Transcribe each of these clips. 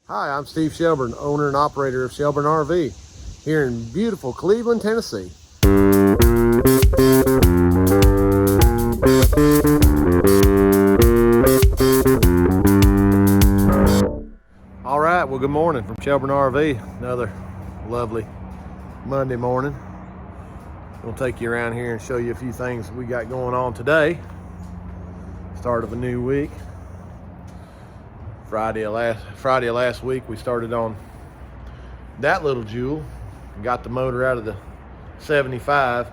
Hi, I'm Steve Shelburne, owner and operator of Shelburne RV here in beautiful Cleveland, Tennessee. All right, well, good morning from Shelburne RV. Another lovely Monday morning. We'll take you around here and show you a few things we got going on today. Start of a new week. Friday of last week, we started on that little jewel and got the motor out of the 75.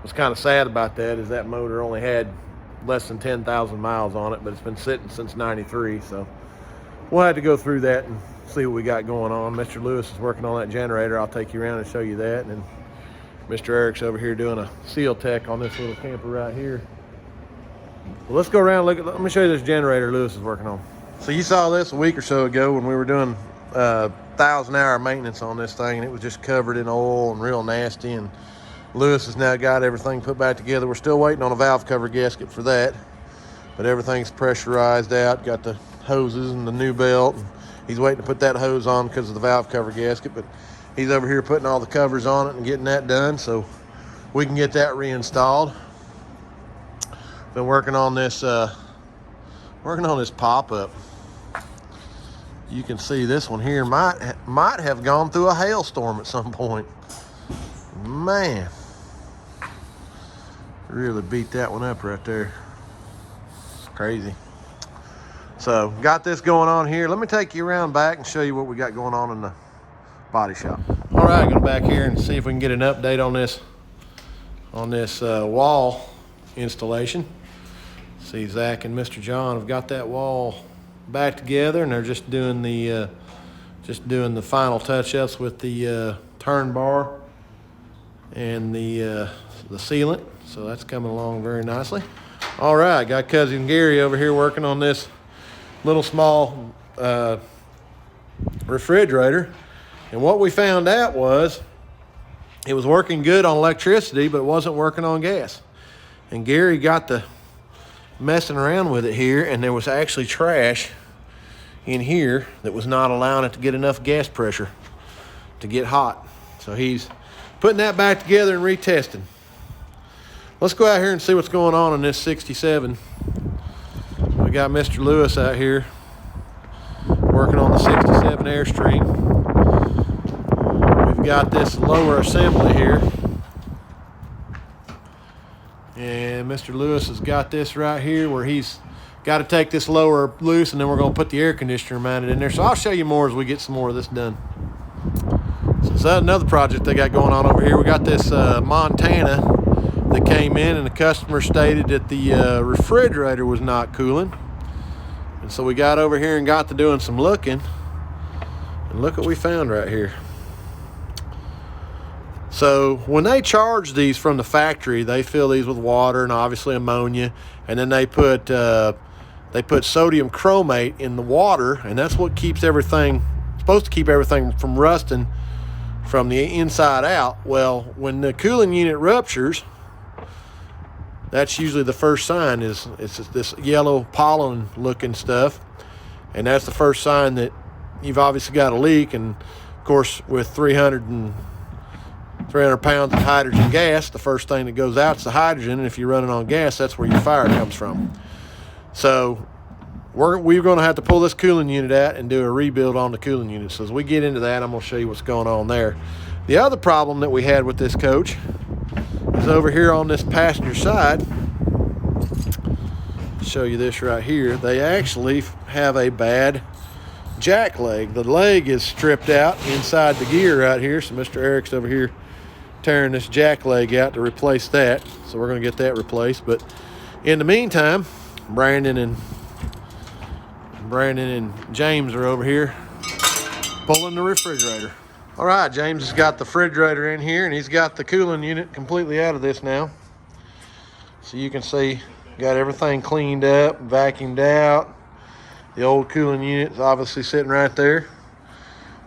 What's kind of sad about that is that motor only had less than 10,000 miles on it, but it's been sitting since 93. So we'll have to go through that and see what we got going on. Mr. Lewis is working on that generator. I'll take you around and show you that. And then Mr. Eric's over here doing a seal tech on this little camper right here. Well, let's go around and let me show you this generator Lewis is working on. So you saw this a week or so ago when we were doing 1,000-hour maintenance on this thing, and it was just covered in oil and real nasty, and Lewis has now got everything put back together. We're still waiting on a valve cover gasket for that, but everything's pressurized out, got the hoses and the new belt. He's waiting to put that hose on because of the valve cover gasket, but he's over here putting all the covers on it and getting that done so we can get that reinstalled. Been working on this pop-up. You can see this one here might have gone through a hailstorm at some point. Man, really beat that one up right there. It's crazy. So got this going on here. Let me take you around back and show you what we got going on in the body shop. All right, go back here and see if we can get an update on this wall installation. See, Zach and Mr. John have got that wall back together, and they're just doing the final touch-ups with the turn bar and the sealant. So that's coming along very nicely. All right, got cousin Gary over here working on this little small refrigerator, and what we found out was it was working good on electricity, but it wasn't working on gas. And Gary got the messing around with it here, and there was actually trash in here that was not allowing it to get enough gas pressure to get hot. So he's putting that back together and retesting. Let's go out here and see what's going on in this 67. We got Mr. Lewis out here working on the 67 Airstream. We've got this lower assembly here, and Mr. Lewis has got this right here where he's got to take this lower loose, and then we're going to put the air conditioner mounted in there. So I'll show you more as we get some more of this done. So that's another project they got going on over here. We got this Montana that came in, and the customer stated that the refrigerator was not cooling. And so we got over here and got to doing some looking, and look what we found right here. So when they charge these from the factory, they fill these with water and obviously ammonia, and then they put sodium chromate in the water, and that's what keeps everything, supposed to keep everything from rusting from the inside out. Well, when the cooling unit ruptures, that's usually the first sign. It's this yellow pollen looking stuff, and that's the first sign that you've obviously got a leak. And of course, with 300 pounds of hydrogen gas, the first thing that goes out is the hydrogen, and if you're running on gas, that's where your fire comes from. So we're going to have to pull this cooling unit out and do a rebuild on the cooling unit. So as we get into that, I'm going to show you what's going on there. The other problem that we had with this coach is over here on this passenger side. I'll show you this right here. They actually have a bad jack leg. The leg is stripped out inside the gear right here. So Mr. Eric's over here tearing this jack leg out to replace that. So we're going to get that replaced. But in the meantime, Brandon and James are over here pulling the refrigerator. All right, James has got the refrigerator in here, and he's got the cooling unit completely out of this now. So you can see, got everything cleaned up, vacuumed out. The old cooling unit is obviously sitting right there.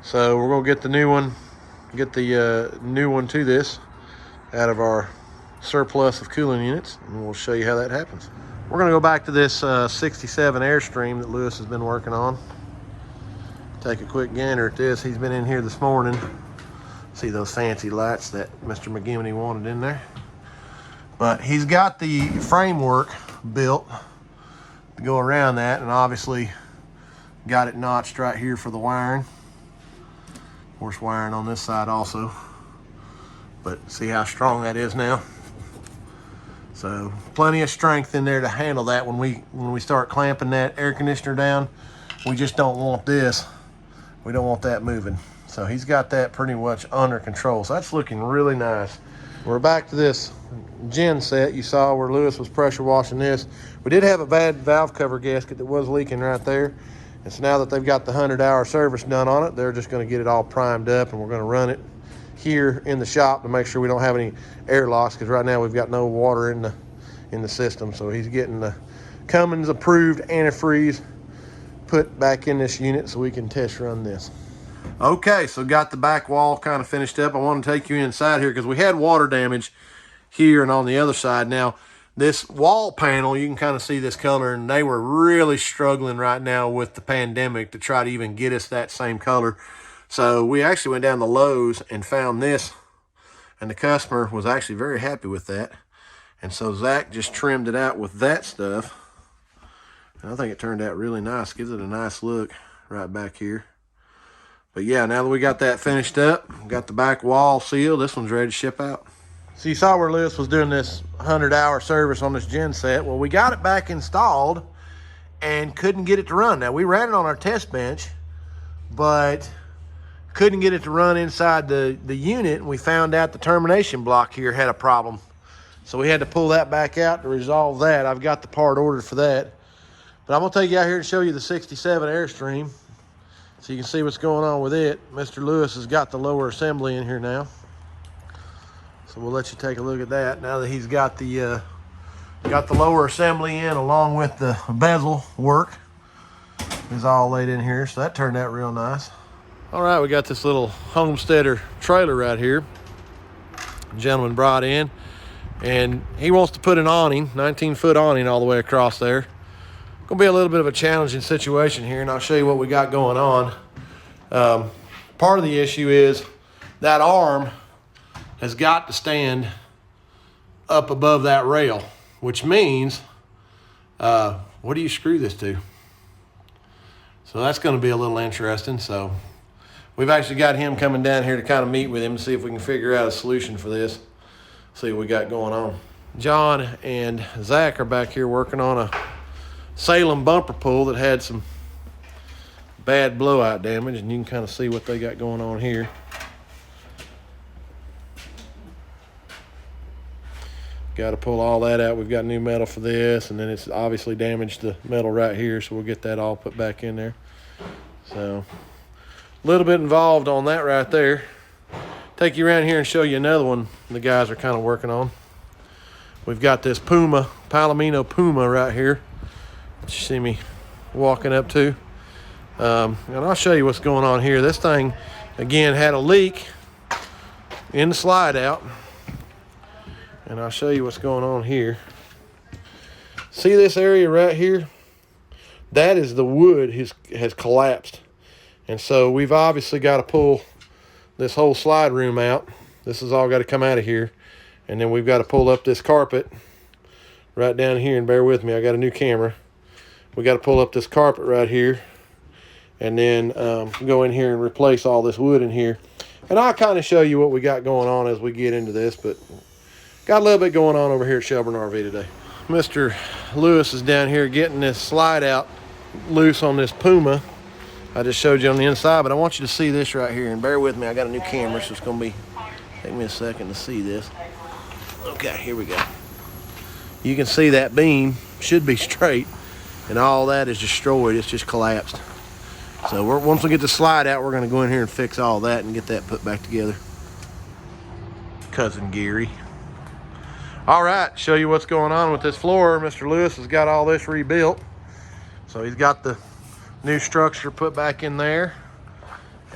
So we're gonna get the new one, to this out of our surplus of cooling units, and we'll show you how that happens. We're gonna go back to this 67 Airstream that Lewis has been working on. take a quick gander at this. He's been in here this morning. See those fancy lights that Mr. McGivney wanted in there. But he's got the framework built to go around that, and obviously got it notched right here for the wiring. Of course, wiring on this side also. But see how strong that is now? So plenty of strength in there to handle that when we start clamping that air conditioner down. We just don't want this. We don't want that moving. So he's got that pretty much under control. So that's looking really nice. We're back to this gen set you saw where Lewis was pressure washing this. We did have a bad valve cover gasket that was leaking right there. And so now that they've got the 100-hour service done on it, they're just going to get it all primed up, and we're going to run it here in the shop to make sure we don't have any air loss, because right now we've got no water in the system. So he's getting the Cummins approved antifreeze put back in this unit so we can test run this. Okay, so got the back wall kind of finished up. I want to take you inside here because we had water damage here and on the other side. Now this wall panel, you can kind of see this color, and they were really struggling right now with the pandemic to try to even get us that same color. So we actually went down to Lowe's and found this, and the customer was actually very happy with that. And so Zach just trimmed it out with that stuff. And I think it turned out really nice. Gives it a nice look right back here. But yeah, now that we got that finished up, got the back wall sealed, this one's ready to ship out. So you saw where Lewis was doing this 100-hour service on this gen set. Well, we got it back installed and couldn't get it to run. Now, we ran it on our test bench, but couldn't get it to run inside the unit, and we found out the termination block here had a problem. So we had to pull that back out to resolve that. I've got the part ordered for that. But I'm gonna take you out here and show you the 67 Airstream so you can see what's going on with it. Mr. Lewis has got the lower assembly in here now. So we'll let you take a look at that now that he's got the lower assembly in along with the bezel work. Is all laid in here, so that turned out real nice. All right, we got this little homesteader trailer right here. A gentleman brought in, and he wants to put an awning, 19-foot awning all the way across there. Gonna be a little bit of a challenging situation here, and I'll show you what we got going on. Part of the issue is that arm has got to stand up above that rail, which means, what do you screw this to? So that's gonna be a little interesting. So we've actually got him coming down here to kind of meet with him and see if we can figure out a solution for this. See what we got going on. John and Zach are back here working on a Salem bumper pull that had some bad blowout damage, and you can kind of see what they got going on here. Got to pull all that out. We've got new metal for this, and then it's obviously damaged the metal right here, so we'll get that all put back in there. So a little bit involved on that right there. Take you around here and show you another one the guys are kind of working on. We've got this Puma, Palomino Puma right here. You see me walking up to. And I'll show you what's going on here. This thing, again, had a leak in the slide out. And I'll show you what's going on here. See this area right here? That is the wood has collapsed. And so we've obviously got to pull this whole slide room out. This has all got to come out of here. And then we've got to pull up this carpet right down here. And bear with me, I got a new camera. We got to pull up this carpet right here, and then go in here and replace all this wood in here. And I'll kind of show you what we got going on as we get into this, but got a little bit going on over here at Shelburne RV today. Mr. Lewis is down here getting this slide out loose on this Puma. I just showed you on the inside, but I want you to see this right here, and bear with me, I got a new camera, so it's gonna be, take me a second to see this. Okay, here we go. You can see that beam should be straight, and all that is destroyed. It's just collapsed. So once we get the slide out, we're gonna go in here and fix all that and get that put back together. Cousin Gary. All right, show you what's going on with this floor. Mr. Lewis has got all this rebuilt. So he's got the new structure put back in there.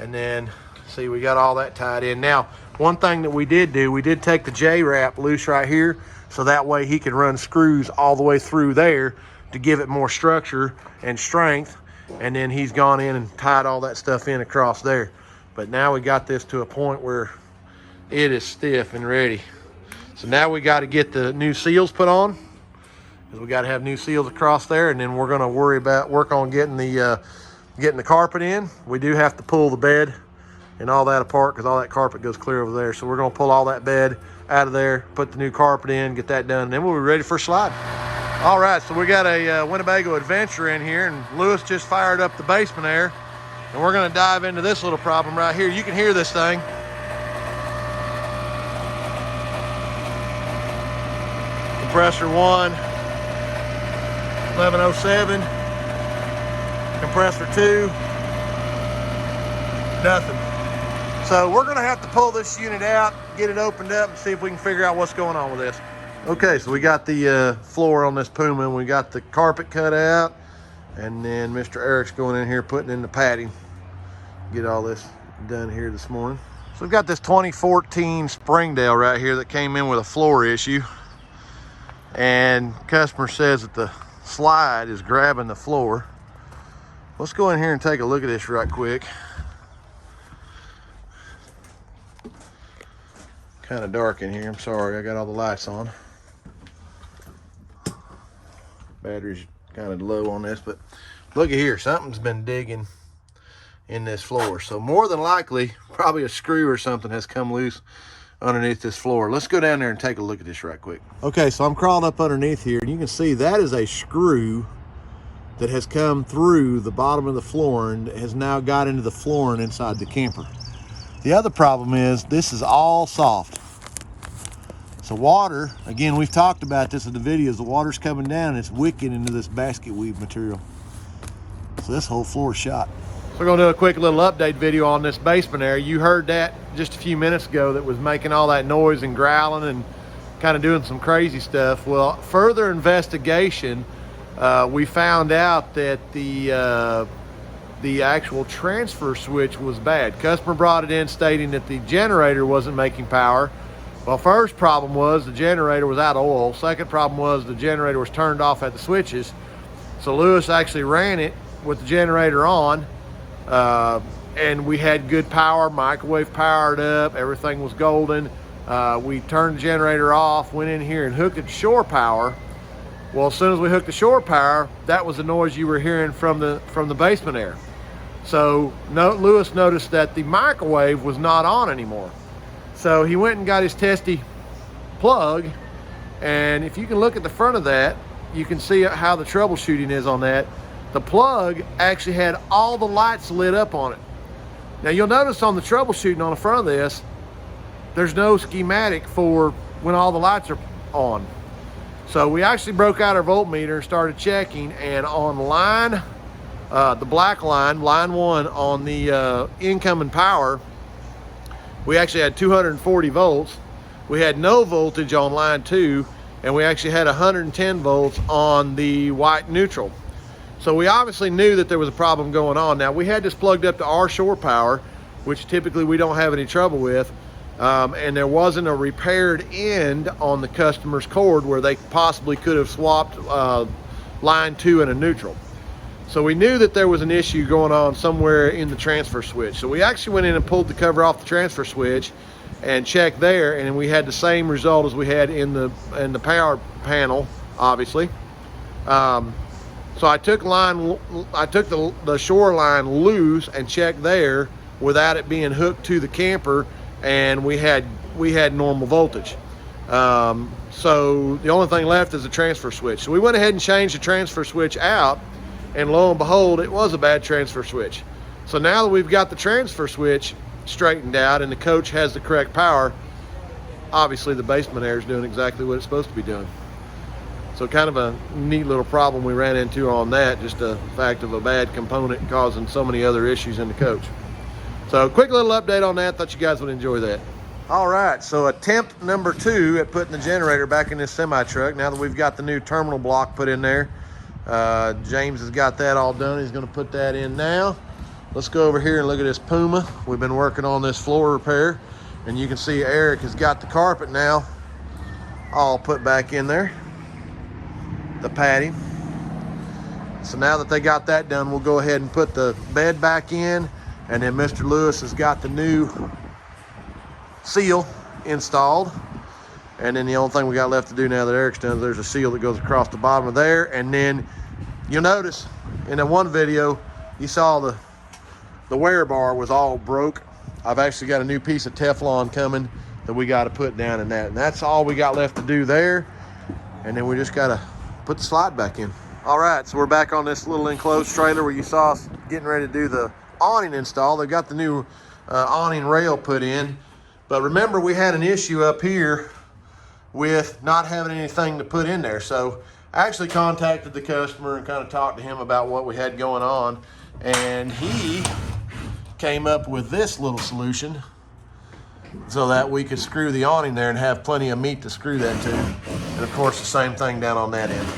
And then, see, we got all that tied in. Now, one thing that we did do, we did take the J-wrap loose right here, so that way he could run screws all the way through there to give it more structure and strength. and then he's gone in and tied all that stuff in across there. But now we got this to a point where it is stiff and ready. So now we got to get the new seals put on, because we got to have new seals across there, and then we're going to work on getting the carpet in. We do have to pull the bed and all that apart, because all that carpet goes clear over there. So we're going to pull all that bed out of there, put the new carpet in, get that done, and then we'll be ready for slide. All right, so we got a Winnebago Adventure in here, and Lewis just fired up the basement air, and we're going to dive into this little problem right here. You can hear this thing. Compressor 1, 1107. Compressor 2, nothing. So we're gonna have to pull this unit out, get it opened up, and see if we can figure out what's going on with this. Okay, so we got the floor on this Puma, and we got the carpet cut out, and then Mr. Eric's going in here putting in the padding. Get all this done here this morning. So we've got this 2014 Springdale right here that came in with a floor issue, and customer says that the slide is grabbing the floor. Let's go in here and take a look at this right quick. Kind of dark in here, I'm sorry, I got all the lights on. Battery's kind of low on this, but look at here, something's been digging in this floor. So more than likely, probably a screw or something has come loose underneath this floor. Let's go down there and take a look at this right quick. Okay, so I'm crawled up underneath here, and you can see that is a screw that has come through the bottom of the floor and has now got into the flooring inside the camper. The other problem is this is all soft. So water, again, we've talked about this in the videos, the water's coming down and it's wicking into this basket weave material. So this whole floor is shot. So we're gonna do a quick little update video on this basement area. You heard that just a few minutes ago that was making all that noise and growling and kind of doing some crazy stuff. Well, further investigation, we found out that the actual transfer switch was bad. Customer brought it in stating that the generator wasn't making power. Well, first problem was the generator was out of oil. Second problem was the generator was turned off at the switches. So Lewis actually ran it with the generator on, and we had good power, microwave powered up, everything was golden. We turned the generator off, went in here and hooked it to shore power. Well, as soon as we hooked the shore power, that was the noise you were hearing from the basement air. So Lewis noticed that the microwave was not on anymore. So he went and got his testy plug, and if you can look at the front of that, you can see how the troubleshooting is on that. The plug actually had all the lights lit up on it. Now you'll notice on the troubleshooting on the front of this, there's no schematic for when all the lights are on. So we actually broke out our voltmeter and started checking, and on line, the black line, line 1 on the incoming power, we actually had 240 volts. We had no voltage on line 2, and we actually had 110 volts on the white neutral. So we obviously knew that there was a problem going on. Now we had this plugged up to our shore power, which typically we don't have any trouble with. And there wasn't a repaired end on the customer's cord where they possibly could have swapped line 2 and a neutral. So we knew that there was an issue going on somewhere in the transfer switch. So we actually went in and pulled the cover off the transfer switch and checked there, and we had the same result as we had in the power panel, obviously. So I took the shore line loose and checked there without it being hooked to the camper, and we had normal voltage. So the only thing left is the transfer switch. So we went ahead and changed the transfer switch out, and lo and behold, it was a bad transfer switch. So now that we've got the transfer switch straightened out and the coach has the correct power, obviously the basement air is doing exactly what it's supposed to be doing. So kind of a neat little problem we ran into on that, just the fact of a bad component causing so many other issues in the coach. So quick little update on that, thought you guys would enjoy that. All right, so attempt number 2 at putting the generator back in this semi-truck. Now that we've got the new terminal block put in there, James has got that all done. He's gonna put that in now. Let's go over here and look at this Puma. We've been working on this floor repair, and you can see Eric has got the carpet now all put back in there, the padding. So now that they got that done, we'll go ahead and put the bed back in, and then Mr. Lewis has got the new seal installed. And then the only thing we got left to do now that Eric's done, there's a seal that goes across the bottom of there. And then you'll notice in that one video, you saw the wear bar was all broke. I've actually got a new piece of Teflon coming that we got to put down in that. And that's all we got left to do there. And then we just got to put the slide back in. All right, so we're back on this little enclosed trailer where you saw us getting ready to do the awning install. They've got the new awning rail put in. But remember, we had an issue up here with not having anything to put in there. So I actually contacted the customer and kind of talked to him about what we had going on. And he came up with this little solution so that we could screw the awning there and have plenty of meat to screw that to. And of course, the same thing down on that end.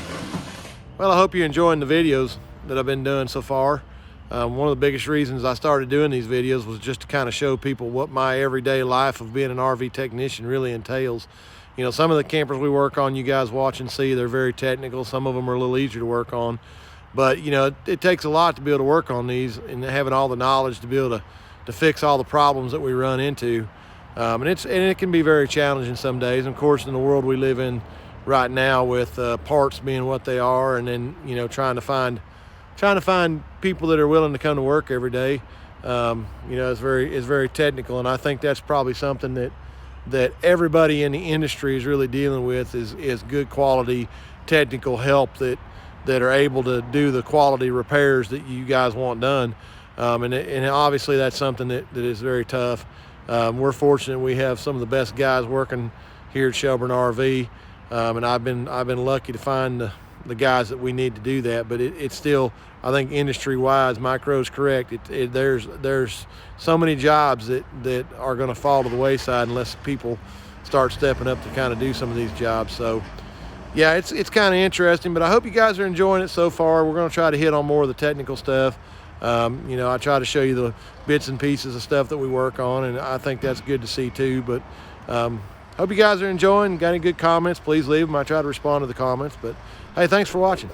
Well, I hope you're enjoying the videos that I've been doing so far. One of the biggest reasons I started doing these videos was just to kind of show people what my everyday life of being an RV technician really entails. You know, some of the campers we work on, you guys watch and see, they're very technical. Some of them are a little easier to work on. But, you know, it takes a lot to be able to work on these, and having all the knowledge to be able to fix all the problems that we run into. And it can be very challenging some days. And of course, in the world we live in right now, with parts being what they are, and then, you know, trying to find people that are willing to come to work every day, you know, is very technical. And I think that's probably something that everybody in the industry is really dealing with, is good quality technical help that are able to do the quality repairs that you guys want done. And obviously that's something that is very tough. We're fortunate we have some of the best guys working here at Shelburne RV. And I've been lucky to find the guys that we need to do that. But it's still, I think industry-wise, Mike Rowe's correct. There's so many jobs that are going to fall to the wayside unless people start stepping up to kind of do some of these jobs. So yeah, it's kind of interesting. But I hope you guys are enjoying it so far. We're going to try to hit on more of the technical stuff. You know, I try to show you the bits and pieces of stuff that we work on, and I think that's good to see too. But hope you guys are enjoying. Got any good comments, please leave them. I try to respond to the comments. But hey, thanks for watching.